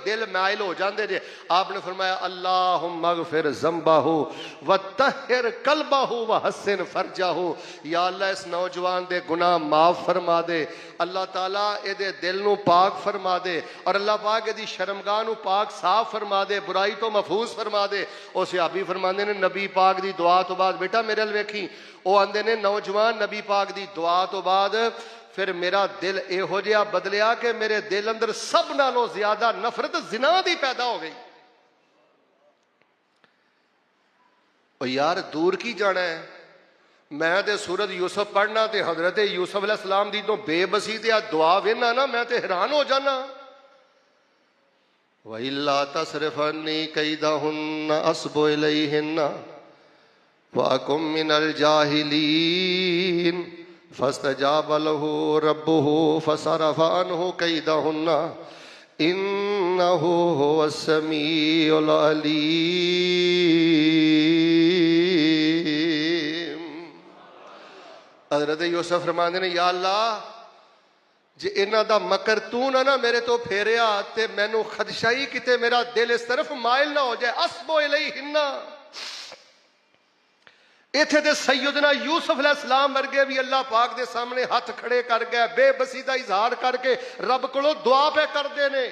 दिल माइल हो जाते जे। आपने फरमाया अल्लाहुम्मा गफिर ज़ंबाहु व तहिर कल्बाहु व हस्सिन फरजाहु। या अल्लाह इस नौजवान दे गुनाह माफ फरमा दे, अल्लाह ताला एदे दिल नू पाक फरमा दे और अल्लाह पाक एदी शर्मगाह नू पाक साफ फरमा दे, बुराई तो महफूज फरमा दे। उस सहाबी फरमाते ने नबी पाक दी दुआ तो बाद बेटा मेरे अल वेखी, वो आंदे ने नौजवान नबी पाक दी दुआ तो बाद फिर मेरा दिल इहो जिहा बदलिया कि मेरे दिल अंदर सब नालों ज्यादा नफरत जिना दी पैदा हो गई। और यार दूर की जाना है, मैं तो सूरत यूसुफ पढ़ना तो हजरत यूसुफ अलैहिस्सलाम दी तो बेबसी ते दुआ वेना ना, मैं तो हैरान हो जाना। वइल्ला तसरिफनी कैदहुन्ना अस्बु इलैहिन्ना वअकुम मिनल जाहिलीन फस्तजाब लहु रब्बुहु फसरफ अन्हु कैदहुन्ना इन्नहु हुवस समीउल अलीम। हज़रत यूसुफ फरमाते ने या अल्लाह जे इन्हां दा मकर तू ना मेरे तो फेरिया ते मैनू खदशा ही किते मेरा दिल इस तरफ माइल ना हो जाए। अस्बो इलैहिन्ना, इत्थे ते सैयदना यूसुफ अलैहिस्सलाम वर्गे भी अल्लाह पाक दे सामने हाथ खड़े कर गए, बेबसी दा इजहार करके रब कोलों दुआ पे करते ने।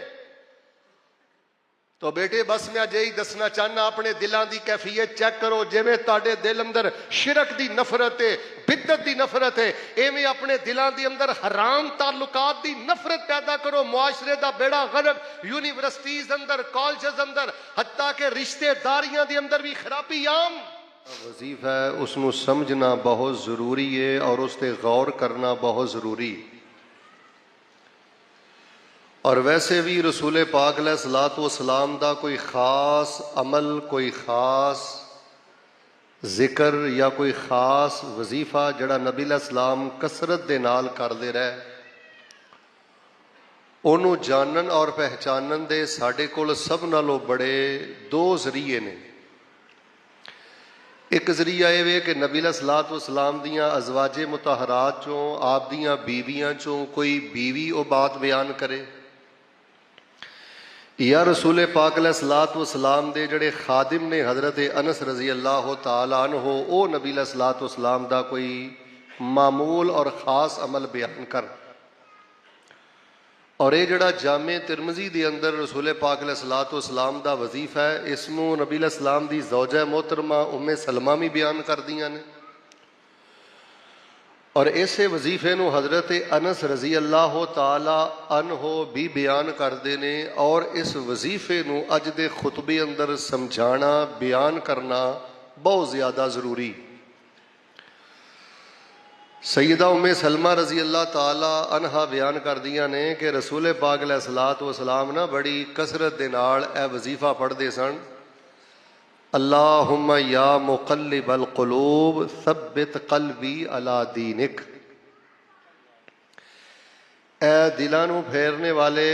तो बेटे बस मैं अजे ही दसना चाहना, अपने दिलों की कैफियत चेक करो। जिवें तुहाडे दिल अंदर शिरक की नफरत है, बिदत की नफरत है, इवें अपने दिलों के अंदर हराम ताल्लुकात की नफरत पैदा करो। मुआशरे का बेड़ा गर्क, यूनिवर्सिटीज अंदर, कॉलेज अंदर, हत्ता के रिश्तेदारियां के अंदर भी खराबी आम। वजीफा है उसनू समझना बहुत जरूरी है और उस पर गौर करना बहुत जरूरी है। और वैसे भी रसूल पाक अलैहिस्सलातु वस्सलाम दा कोई खास अमल, कोई खास जिक्र या कोई खास वजीफा जड़ा नबी अलैहिस्सलाम कसरत दे नाल करदे रहे, ओनू जानन और पहचानन दे साडे कोल सब नालों बड़े दो जरिए ने। एक जरिया यह वे कि नबी अलैहिस्सलातु वस्सलाम दियां अज़वाजे मुतहरात चों, आप दियां बीवियां चों कोई बीवी वो बात बयान करे, या रसूल पाक अलैहिस्सलातु वस्सलाम दे जड़े खादिम ने हज़रत अनस रज़ी अल्लाह तआला अन्हु, ओ नबी अलैहिस्सलातु वस्सलाम दा कोई मामूल और ख़ास अमल बयान कर। और ये जड़ा जामे तिरमिज़ी दे अंदर रसूल पाक अलैहिस्सलातु वस्सलाम दा वजीफा है, इसनू नबी अलैहिस्सलाम दी ज़ौजा मोहतरमा उम्मे सलमा भी बयान कर दियां ने। और ऐसे वजीफे नू हज़रत अनस रज़ी अल्लाह तआला अन्हो भी बयान करते ने। और इस वजीफे नू अज दे खुतबे अंदर समझाना, बयान करना बहुत ज़्यादा ज़रूरी। सैयदा उम्मे सलमा रज़ी अल्लाह तआला अन्हा बयान कर दियां ने कि रसूल पाक अलैहिस्सलातु वस्सलाम ना बड़ी कसरत दे नाल ए वजीफा पढ़ते सन, अल्लाहुम्मा या मुक़ल्लिबल क़ुलूब सब्बित क़ल्बी अला दीनिक। ए दिलां नू फेरने वाले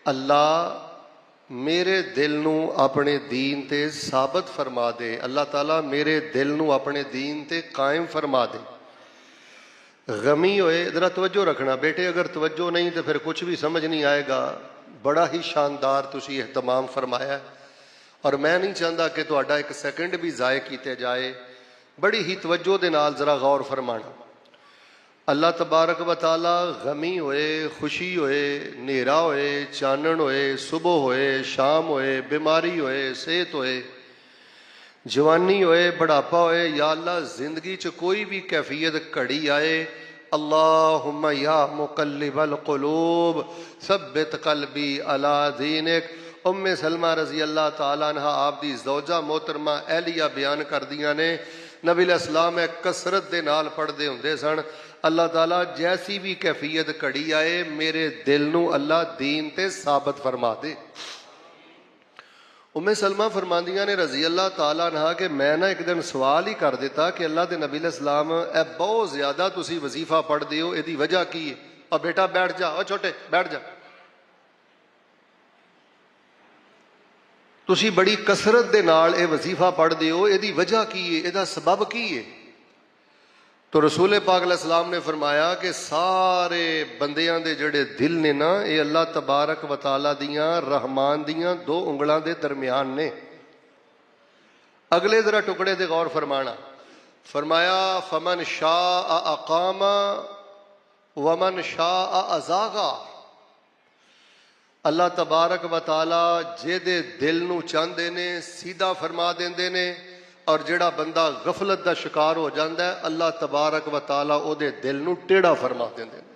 अल्लाह मेरे दिल नू अपने दीन ते साबित फरमा दे। अल्लाह ताला मेरे दिल नू अपने दीन ते कायम फरमा दे। गमी होए, जरा तवज्जो रखना बेटे, अगर तवज्जो नहीं तो फिर कुछ भी समझ नहीं आएगा। बड़ा ही शानदार तुसी एहतमाम फरमाया और मैं नहीं चाहता कि तुहाडा एक सेकंड भी ज़ाय किया जाए। बड़ी ही तवज्जो दे नाल जरा गौर फरमाना। अल्लाह तबारक व तआला गमी होए, खुशी होए, नेरा होए, चानन होए, सुबह होए, शाम होए, बीमारी होए, सेहत होए, जवानी होए, बुढ़ापा होए, या अल्लाह जिंदगी च कोई भी कैफियत घड़ी आए, अल्लाहुम्मा या मुक़ल्लिबल क़ुलूब सब्बित क़ल्बी अला दीनिक। उम्मे सलमा रज़ी अल्लाह तआला अन्हा आप दी ज़ौजा मोहतरमा एहलिया बयान कर दियां ने, नबी अलैहिस्सलाम कसरत दे नाल पढ़दे हुंदे सन, अल्लाह ताला जैसी भी कैफियत घड़ी आए मेरे दिल नू अल्लाह दीन ते साबित फरमा दे। उम्मे सलमा फरमांदियां ने रज़ी अल्लाह तआला अन्हा कि मैं ना एक दिन सवाल ही कर दिता कि अल्लाह दे नबी अलैहिस्सलाम ए बहुत ज्यादा तुसी वजीफा पढ़दे हो, इहदी वजह की है? और बेटा बैठ जा, और छोटे बैठ जा, तुसी बड़ी कसरत दे नाल ए वजीफा पढ़दे हो, इहदी वजह की है, इहदा सबब की है? तो रसूल पाक अलैहिस्सलाम ने फरमाया कि सारे बंदियां दे जड़े दिल ने ना, ये अल्लाह तबारक व तआला दियां रहमान दियां दो उंगलां दे दरमियान ने। अगले जरा टुकड़े ते गौर फरमाना, फरमाया फमन शाअ अकामा वमन शाअ अज़ागा। अल्लाह तबारक व तआला जेदे दिल नूं चाहते ने सीधा फरमा देंदे ने, और जिहड़ा बंदा गफलत का शिकार हो जाता है अल्लाह तबारक व तआला उहदे दिल नूं टेढ़ा फरमा देंदे ने।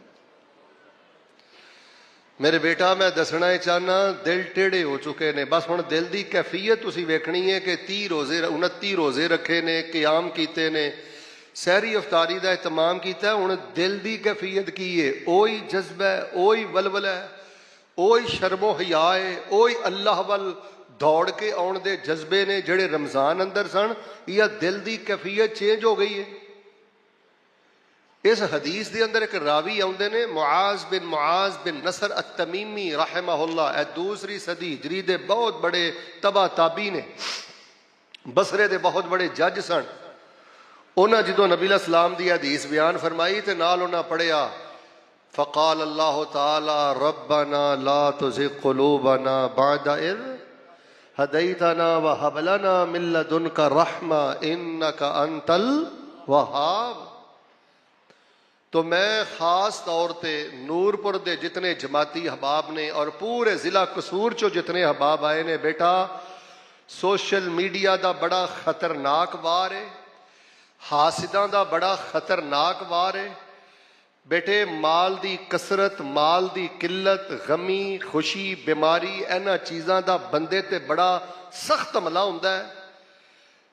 मेरे बेटा मैं दसना चाहना, दिल टेढ़े हो चुके ने। बस हुण दिल की कैफियत तुसीं वेखनी है कि 30 रोजे 29 रोजे रखे ने, क़याम कीते ने, सहरी अफतारी का एहतमाम किया। हुण दिल की कैफियत की है? ओही जज्बा है, ओही वलवला है, ओही शर्मो हया है, ओही अल्लाह वल दौड़ के आउण दे जज्बे ने जिहड़े रमजान अंदर सन, या दिल की कैफियत चेंज हो गई है? इस हदीस के अंदर एक रावी आउंदे ने, मुआज बिन नसर अत-तमीमी रहमहुल्लाह, ए दूसरी सदी हिजरी दे बहुत बड़े तबा ताबी ने, बसरे दे बहुत बड़े जज सन। उन्हें जो नबी सलाम की हदीस बयान फरमाई तो नाल उन्हें पढ़िया, फ़क़ाल अल्लाह ताला रब्बना ला तुज़िग़ क़ुलूबना बअद इज़ हदैतना व हब लना मिन लदुनका रहमा इन्नका अंतल वहाब। तो मैं खास तौर पर नूरपुर के जितने जमाती अहबाब ने और पूरे जिला कसूर चो जितने अहबाब आए ने, बेटा सोशल मीडिया का बड़ा खतरनाक वार है, हासिदां दा बड़ा खतरनाक वार है। बेटे माल दी कसरत, माल दी किल्लत, गमी खुशी बीमारी, इन्हां चीज़ां दा बंदे ते बड़ा सख्त हमला हुंदा है।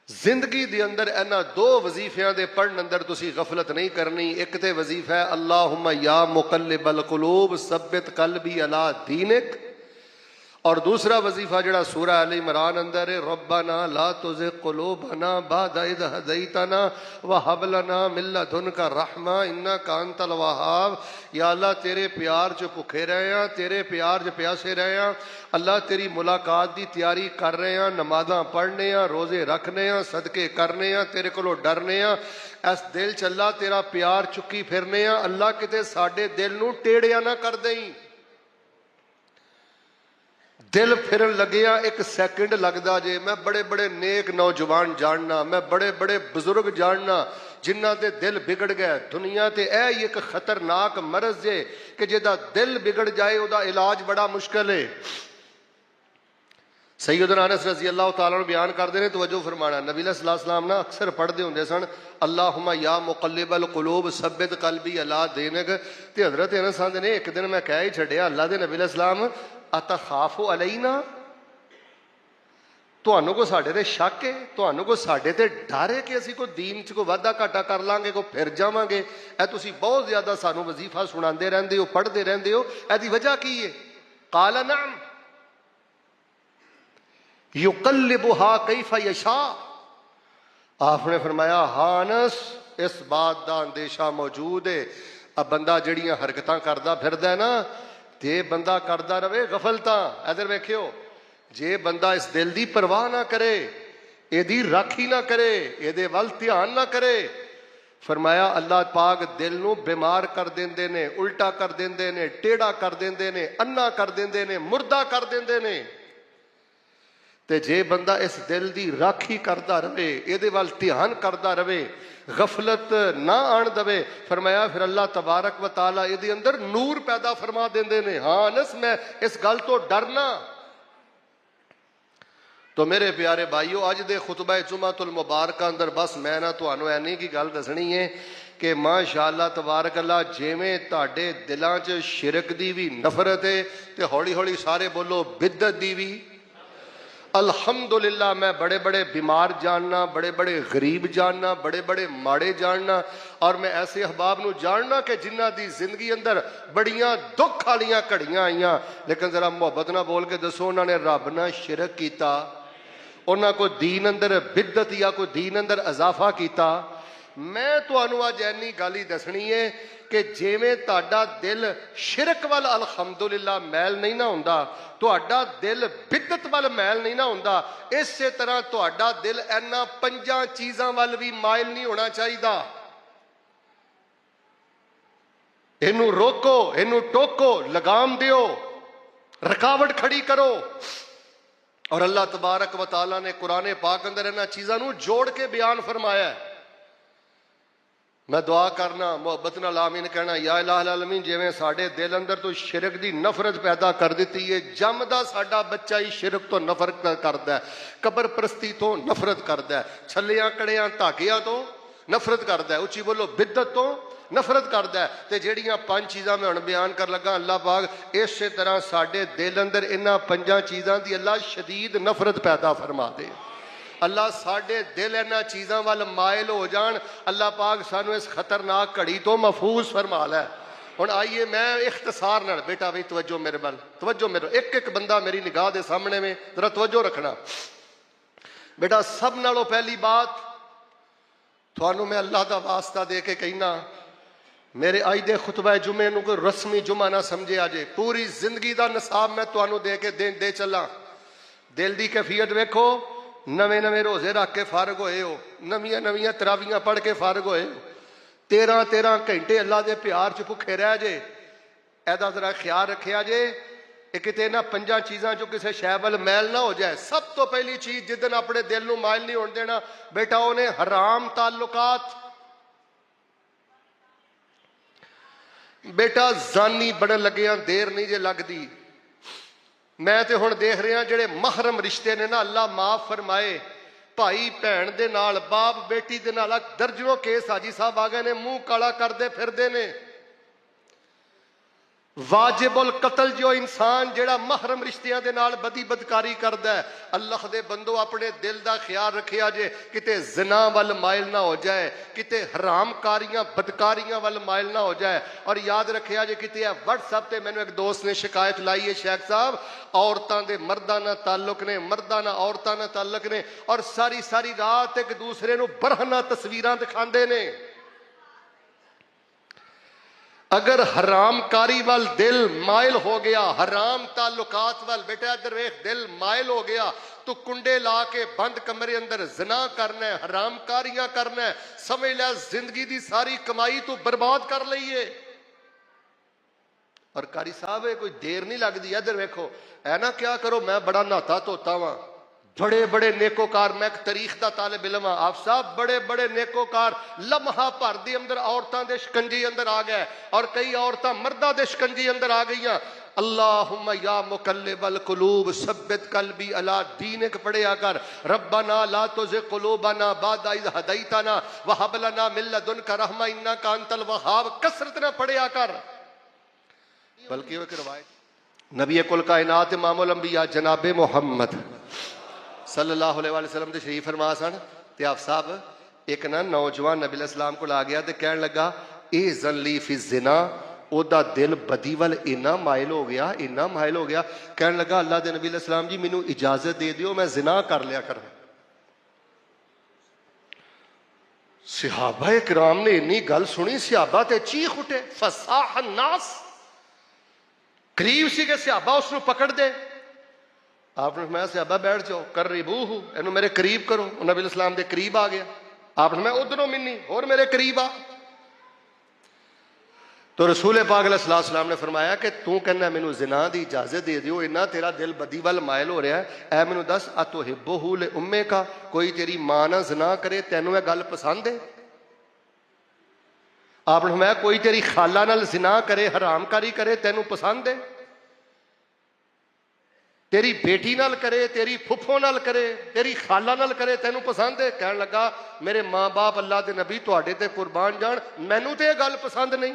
जिंदगी दे अंदर इन्हां दो वजीफियां दे पढ़न अंदर तुसी गफलत नहीं करनी। एक ते वजीफा है अल्लाहुम्मा या मुकल्लिबल कुलूब सब्बित कल्बी अला दीनिक, और दूसरा वजीफा जड़ा सूरह अल इमरान अंदर है, रब्बना ला तुज़िग़ क़ुलूबना बअद इज़ हदैतना व हब लना मिन लदुनका रहमा इन्नका अंतल वहाब। या अल्लाह तेरे प्यार च भुखे रहे हैं, तेरे प्यार च प्यासे रहे हैं, अल्लाह तेरी मुलाकात की तैयारी कर रहे हैं, नमाज़ां पढ़ने हैं, रोज़े रखने हैं, सदके करने हैं, तेरे कोलों डरने हैं, इस दिल च अल्लाह तेरा प्यार चुकी फिरने हैं। अल्लाह किते साडे दिल नूं टेढ़िया ना कर देई। दिल फिरन लगिया एक सैकेंड लगता जे। मैं बड़े बड़े नेक नौजवान जानना, मैं बड़े बड़े बुजुर्ग जानना जिन्हां दे दिल बिगड़ गए। दुनिया ते यह एक खतरनाक मरज जे कि जिहदा दिल बिगड़ जाए उहदा इलाज बड़ा मुश्किल है। सैयदना अनस रज़ी अल्लाह तआला बयान करते हैं, तवज्जो फरमाना, नबी सल्लल्लाहु ना अक्सर पढ़ते होंगे सन अल्लाहुम्मा या मुकल्लिबल कुलूब सब्बित कल्बी अला दीनिक। ते हज़रत अनस आंदे ने एक दिन मैं कह ही छड्डिया, अल्लाह दे नबी सलाम अतखाफु अलैना, तुहानू को साडे ते शक है, तुहानू को साडे ते डर है कि असीं कोई दीन च कोई वाधा घाटा कर लांगे, कोई फिर जावांगे? ऐ तुसीं बहुत ज्यादा सानू वजीफा सुणांदे रहंदे हो, पढ़दे रहंदे हो, इहदी वजह की है? काला नअम युकल्लिबुहा कैफा यशा। आपने फरमाया हाँ अनस, इस बात का अंदेशा मौजूद है। अब बंदा जड़ियां हरकतां करदा फिरदा है ना, जे बंदा करदा रहे गफलतां, इधर वेखियो, जे बंदा इस दिल की परवाह ना करे, एदी राखी ना करे, एदे वल ध्यान ना करे, फरमाया अल्लाह पाक दिल नूं बीमार कर देंदे ने, उल्टा कर देंदे ने, टेढ़ा कर देंदे ने, अन्ना कर देंदे ने, मुर्दा कर देंदे ने। ते जे बंदा इस दिल की राखी करता रहे, ये वाल ध्यान करता रहे, गफलत ना आन दवे, फरमाया फिर अल्लाह तबारक व तआला ये अंदर नूर पैदा फरमा देंदे ने। हाँ अनस मैं इस गल तो डरना। तो मेरे प्यारे भाईओ, अज दे खुतबा जुमातुल मुबारक अंदर बस मैं ना तुहानू ऐनी की गल दसनी है कि माशाअल्लाह तबारक अल्लाह, जिवें तुहाडे दिलां च शिरक दी भी नफरत है ते हौली हौली सारे बोलो बिदत दी भी। अल्हम्दुलिल्लाह मैं बड़े बड़े बीमार जानना, बड़े बड़े गरीब जानना, बड़े बड़े माड़े जानना, और मैं ऐसे अहबाब नू जानना कि जिन्हां दी जिंदगी अंदर बड़ियां दुख वालियां घड़ियां आईयां, लेकिन जरा मुहब्बत ना बोल के दसो उन्होंने रब नाल शिरक कीता, उन्हां कोई दीन अंदर बिदत या कोई दीन अंदर इजाफा किया। मैं तुहानू अज ऐनी गल ही दसनी है कि जिवें तुहाडा दिल शिरक वाल अल्हम्दुलिल्लाह मैल नहीं ना हुंदा, तुहाडा दिल बिदत वाल मैल नहीं ना हुंदा, इसे तरह तुहाडा दिल इन्हां पंजां चीज़ां वाल भी माइल नहीं होना चाहिए। इनू रोको, इनू टोको, लगाम दियो, रुकावट खड़ी करो। और अल्लाह तबारक व तआला ने कुरान पाक अंदर इन्हां चीज़ां नू जोड़ के बयान फरमाया है। मैं दुआ करना मुहब्बत नाल आमीन कहना, या इलाहुल आलमीन जिवें साडे दिल अंदर तो शिरक दी नफरत पैदा कर दी है, जमदा साडा बच्चा ही शिरक तो नफरत करता है, कबर परस्ती तो नफरत करता है, छलियां कड़ियां धागियां तो नफरत करता है, उची बोलो बिदत तो नफरत करता है। तो ਜਿਹੜੀਆਂ पंज चीज़ां मैं हुण बयान कर लगा, अल्लाह पाक इस तरह साडे दिल अंदर इन्हां पंजां चीज़ां दी अल्लाह शदीद नफरत पैदा फरमा दे। अल्लाह साडे दिल इन्हां चीज़ां वाल मायल हो जान, अल्लाह पाक सानू इस खतरनाक घड़ी तो महफूज फरमा लै। हुण आइए मैं इख्तिसार नाल, बेटा बई तवज्जो मेरे बल, तवज्जो मेरे, एक एक बंदा मेरी निगाह दे सामने में जरा तवज्जो रखना। बेटा सब नालों पहली बात थानू मैं अल्लाह का वास्ता दे के कहना, मेरे अज दे खुतबा जुमे नू कोई रस्मी जुमा ना समझे अजे, पूरी जिंदगी का निसाब मैं थानू दे के दे चला। दिल की कैफियत वेखो, नवे नवे रोजे रख के फारग होए हो, नवियां नवियां तरावियां पढ़ के फारग होए हो, 13-13 घंटे अल्लाह के प्यार च भुखे रह जे। एदा जरा ख्याल रखिया जे किते इन्हां पंजां चीज़ां चों किसी शै वल मैल ना हो जाए। सब तो पहली चीज़ जिस दिन अपने दिल नू मायल नहीं होने देना बेटा, उन्हें हराम ताल्लुकात। बेटा जानी बनन लगे देर नहीं जे लगती। मैं तो हुण देख रहा जेड़े महरम रिश्ते ने ना, अल्लाह माफ फरमाए, भाई भैन दे नाल, बाप बेटी दे नाल दर्जनों केस हाजी साहब आ गए ने, मुंह काला करते फिरदे ने। वाजिबुल कतल जो इंसान जेड़ा महरम रिश्तियां दे नाल बदी बदकारी करदा है, अल्लाह दे बंदो अपने दिल का ख्याल रखिया जे किते जिना वल मायल ना हो जाए, किते हराम कारियां बदकारियां वल मायल ना हो जाए। और याद रखिया जे किते व्हाट्सएप ते मैनू एक दोस्त ने शिकायत लाई है, शेख साहब औरतां दे मर्दां नाल ताल्लुक ने, मर्दां नाल औरतां नाल ताल्लुक ने, और सारी सारी रात एक दूसरे नू बरहना तस्वीरां दिखांदे ने। अगर हरामकारी वाल दिल मायल हो गया, हराम ताल्लुकात वाल, बेटा इधर वेख, दिल मायल हो गया तो कुंडे ला के बंद कमरे अंदर जिना करना है, हरामकारियां करना है, समझ लिया जिंदगी की सारी कमाई तू बर्बाद कर लीए। और कारी साहब कोई देर नहीं लगती, इधर वेखो है ना, क्या करो, मैं बड़ा नहाता धोता वहां, बड़े बड़े नेकोकार, मैं एक तारीख का तालिब इल्म हाँ, आप साहब बड़े बड़े नेकोकार लम्हा भर दी अंदर औरतां दे शिकंजी अंदर आ गए, और कई औरतां मर्दां दे शिकंजी अंदर आ गई। अल्लाहुम्मा या मुकल्लिबल कुलूब सब्बित कल्बी अला दीनिक पढ़िया कर, रब्बना ला तुज़िग़ कुलूबना बअद इज़ हदैतना व हब लना मिन लदुनका रहमा इन्नका अंतल वहाब, कसरत ना पढ़िया कर। बल्कि एक रिवायत नबी कुल कायनात इमामुल अंबिया जनाबे मुहम्मद सल्लल्लाहु अलैहि वसल्लम दे शरीफ फरमा सन, ते आप साहब एक ना नौजवान नबी इस्लाम को आ गया, तो कहने लगा ए ज़नली फी ज़िना, ओदा दिल बदी वल इन्ना मायल हो गया, इन्ना मायल हो गया, कहने लगा अल्लाह दे नबी इस्लाम जी मैनू इजाजत दे दियो, मैं ज़िना कर लिया कर। सहाबा किराम ने इन्नी गल सुनी, सहाबा ते चीख उठे, फसाह नास, करीब सी के सहाबा उसनू पकड़ दे। आपने मैं सहाबा बैठ जाओ, कर रिबू हूं, इनू मेरे करीब करो, नबी इस्लाम के करीब आ गया। आपने मैं उधरों मिनी और मेरे करीब आ। तो रसूल पाक अलैहि सलाम ने फरमाया कि तू कहना मैनू जिना की इजाजत दे दियो, इन्ना तेरा दिल बदी वल मायल हो रहा है, ऐ मैनू दस अतुहिब्बुहु ले उम्मे का, कोई तेरी मां ना जिना करे तेनू यह गल पसंद है? आपने मैं कोई तेरी खाला नाल जिना करे, हरामकारी करे, तेनू पसंद है? तेरी बेटी नाल करे, तेरी फुफो नाल करे, तेरी खाला नाल करे, तेनू पसंद है? कहने लगा मेरे माँ बाप अल्लाह के नबी तुहाडे ते कुर्बान जान, मैनू तो यह गल पसंद नहीं।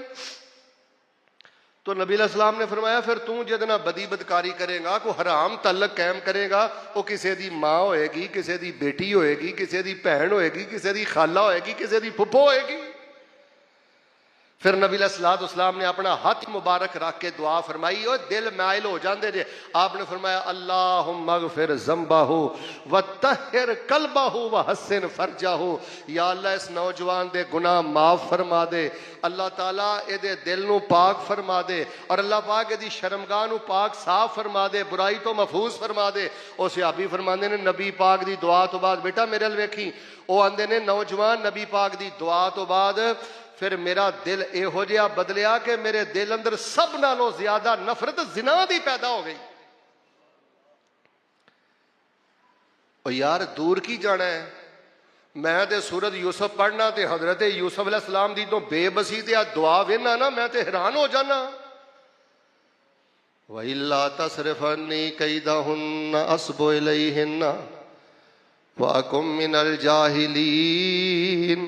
तो नबी अलैहिस्सलाम ने फरमाया फिर तू जिहदे नाल बदी बदकारी करेगा, कोई हराम तल्लक कायम करेगा, वो किसी की माँ होएगी, किसी की बेटी होएगी, किसी की भैन होएगी, किसी की खाला होएगी, किसी की फुफो होएगी। फिर नबी अलैहिस्सलाम ने अपना हाथ मुबारक रख के दुआ फरमाई, और दिल मायल हो जाते जे। आपने फरमाया अल्लाहुम्मा अग़फिर ज़ंबहु व तहिर कल्बहु व हस्सिन फरजहु, या अल्लाह इस नौजवान दे गुनाह माफ फरमा दे, अल्लाह ताला एदे दिल नू पाक फरमा दे, और अल्लाह पाक एदी शर्मगाह नू पाक साफ फरमा दे, बुराई तो महफूज फरमा दे। वो सहाबी फरमाते ने नबी पाक दी दुआ तो बाद, बेटा मेरे अल वेखी, वो आंदे ने नौजवान नबी पाक दी दुआ तो बाद फिर मेरा दिल इहो जिहा बदलिया कि मेरे दिल अंदर सब नालों ज्यादा नफरत जिना दी पैदा हो गई। और यार दूर की जाना है, मैं तो सूरत यूसुफ पढ़ना तो हजरत यूसुफ अलैहिस्सलाम दी तो बेबसी ते दुआ वेना ना, मैं तो हैरान हो जाना। वइल्ला तसरिफनी कैदहुन्ना अस्बु इलैहिन्ना वअकुम मिनल जाहिलीन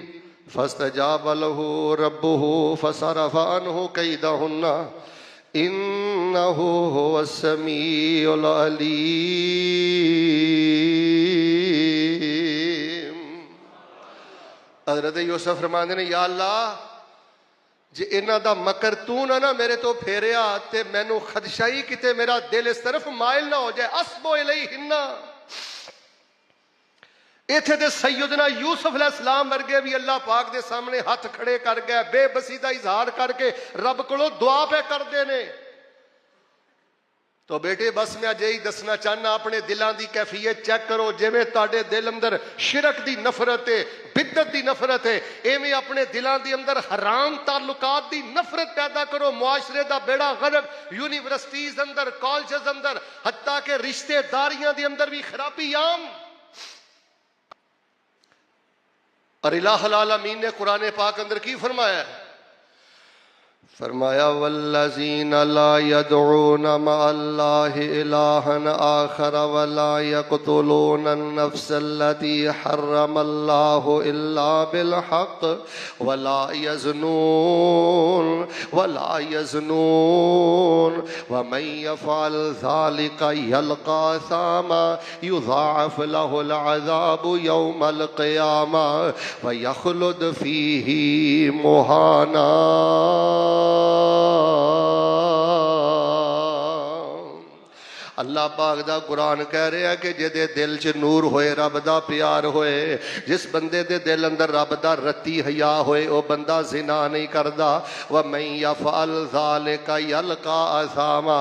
फस्तजाब लहू रब्बुहु फसरफ अन्हु कैदहुन्ना इन्नहु हुवस समीउल अलीम। हज़रत यूसुफ फरमांदे ने, या अल्लाह जे इन्हां दा मकर तू ना मेरे तो फेरिया ते मैनू खदशा ही किते मेरा दिल इस तरफ माइल ना हो जाए। अस्बो इलैहिन्ना, इत्थे ते सैयदना यूसुफ अलैहिस्सलाम वर्गे भी अल्लाह पाक दे सामने हथ खड़े कर गए, बेबसी दा इजहार करके रब कोलों दुआ पे करते ने। तो बेटे बस मैं अजे ही दसना चाहना, अपने दिलों की कैफियत चेक करो। जिवें तुहाडे दिल अंदर शिरक की नफरत है, बिदत की नफरत है, इवें अपने दिलों के अंदर हराम ताल्लुकात की नफरत पैदा करो। मुआशरे का बेड़ा गर्क, यूनिवर्सिटीज़ अंदर, कॉलेज अंदर, हत्ता के रिश्तेदारियां के अंदर भी खराबी आम। और इलाहुल आलमीन ने कुरान पाक अंदर की फरमाया है? फरमाया वल्लज़ीना ला यदऊना मअल्लाहि इलाहन आखर वला यक़्तुलूना नफ्सल्लती हर्रमल्लाहु इल्ला बिलहक़ वला यज़नून वमन यफ़अल ज़ालिका यल्क़ा असामा युज़ाअफ़ लहुल अज़ाबु यौमल क़ियामा व यख़्लुद फ़ीही मुहाना। अल्लाह पाक दा कुरान कह रहा है कि जिहदे दिल च नूर होए, रब दा प्यार होए, जिस बंदे दे दिल अंदर रब दा रत्ती हया होए, वह बंदा जिना नहीं करदा। व मैं यफ़अल ज़ालिका यल्क़ा असामा,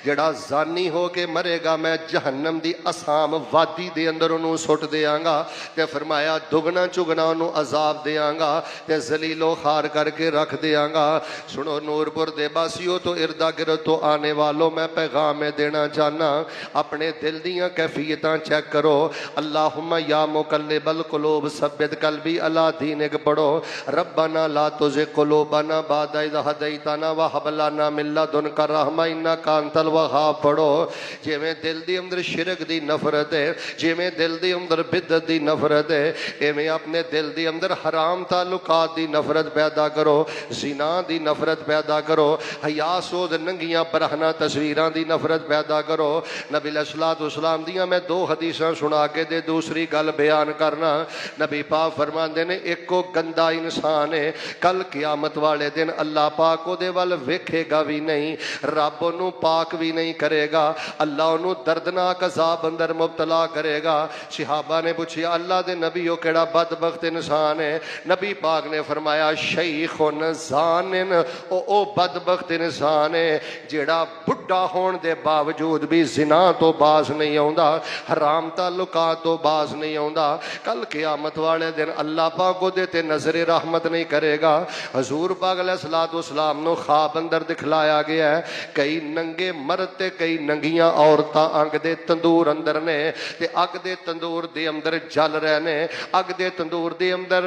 जड़ा जानी हो के मरेगा मैं जहन्नम दी असाम वादी दे अंदर उन्होंने सुट देंगा। ते फरमाया दुगना चुगना उन्होंने अजाब देंगा ते जलीलो खार करके रख देंगा। सुनो नूरपुर दे बासियों तो इर्दा गिरद तो आने वालों, मैं पैगाम देना चाहना, अपने दिल दियां कैफियतां चेक करो। अल्लाहुम्मा या मुकल्लिबल कुलूब सब्बित कल्बी अला दीनिक पढ़ो। रब्बना ला तुज़िग़ कुलूबना बअद इज़ हदैतना व हब लना मिन लदुनका रहमा इन्नका अंतल वहाब पढ़ो। जिवें दिल दी अंदर शिरक दी नफरत है, जिवें दिल दी अंदर बिदत दी नफरत है, इवें अपने दिल दी अंदर हराम ताल्लुकात दी नफरत पैदा करो, ज़िना दी नफरत पैदा करो, हया सोद नंगियां बरहना तस्वीरां दी नफरत पैदा करो। नबी अलैहिस्सलाम दियां मैं दो हदीसां सुना के दे दूसरी गल बयान करना। नबी पाक फरमांदे ने, एक को गंदा इंसान है, कल क़यामत वाले दिन अल्लाह पाक ओदे वल वेखेगा भी नहीं, रब ओनू पाक भी नहीं करेगा, अल्लाह ओनू दर्दनाक अज़ाब अंदर मुबतला करेगा। सहाबा ने पूछा, अल्लाह दे नबी ओ केड़ा बदबख्त इंसान है? नबी पाक ने फरमाया, शैखुन ज़ानिन, ओ बदबख्त इंसान है जेड़ा बुढ़ा होने के बावजूद भी जिना तो बाज नहीं आउंदा, हराम ताल्लुकात तो बाज नहीं आउंदा। कल क़यामत वाले दिन अल्लाह पाक ओदे ते नजरे रहमत नहीं करेगा। हजूर पाक अलैहिस्सलाम नो ख्वाब अंदर दिखलाया गया है, कई नंगे मर्द ते कई नंगियां औरतां अग दे तंदूर अंदर ने ते अग दे तंदूर दे अंदर जल रहे ने, अग दे तंदूर दे अंदर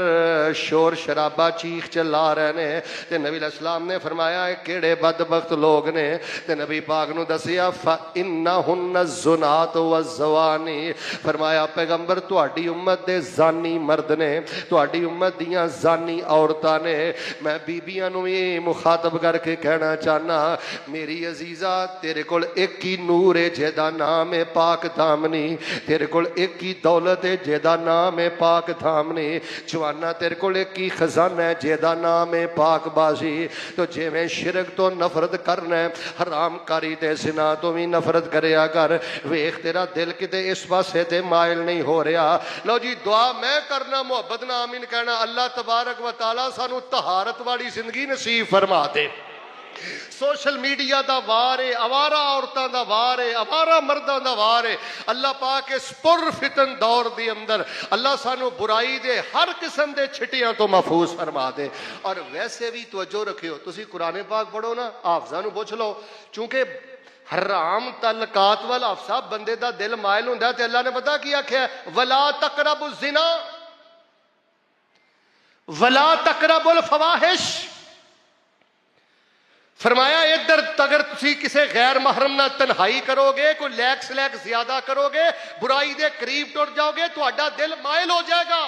शोर शराबा चीख चिल्ला रहे ने। ते नबी अलैहिस्सलाम ने फरमाया केड़े बदबख्त लोग ने? ते नबी पाक नू दसिया इन्नहुन्ना ज़ुनात व ज़वानी। फरमाया पैगंबर तुहाडी उम्मत दे जानी मर्द ने, तुहाडी उम्मत दियां जानी औरतां ने। मैं बीबियां नू भी मुखातब करके कहना चाहना, मेरी अजीजा तेरे कोल एक ही नूर है जेदा नाम है पाक दामनी, तेरे कोल एक ही दौलत है जेदा नाम है पाक दामनी, जवाना तेरे कोल एक ही खजाना है जेदा नाम है पाक बाजी। तो जिवें शिरक तो नफरत करना है, हराम कारी ते ज़िना तो भी नफरत करया कर। वेख तेरा दिल किते इस पासे ते माइल नहीं हो रहा। लो जी दुआ मैं करना, मुहब्बत ना आमीन कहना। अल्लाह तबारक व तआला सानू तहारत वाली जिंदगी नसीब फरमा दे। सोशल मीडिया का वार है, आवारा औरतों का वार है, आवारा मर्दों का वार है। अल्लाह पाक इस पुर फितन दौर के अंदर अल्लाह सानू बुराई दे हर किस्म के छिटियां तो महफूज फरमा दे। और वैसे भी तवज्जो रखियो, तुसी कुरान पाक पढ़ो ना, हाफजा नू पुछ लो, चूंकि हराम तलकात वाल हाफसा बंदे का दिल मायल हुंदा ते अल्लाह ने पता की आख्या, वला तकरबु ज़िना वला तकरबुल फवाहिश। फरमाया इधर अगर तुसी किसी गैर महरम ना तन्हाई करोगे, कोई लैक स्लैक ज्यादा करोगे, बुराई दे करीब टुर जाओगे, तुहाडा दिल मायल हो जाएगा।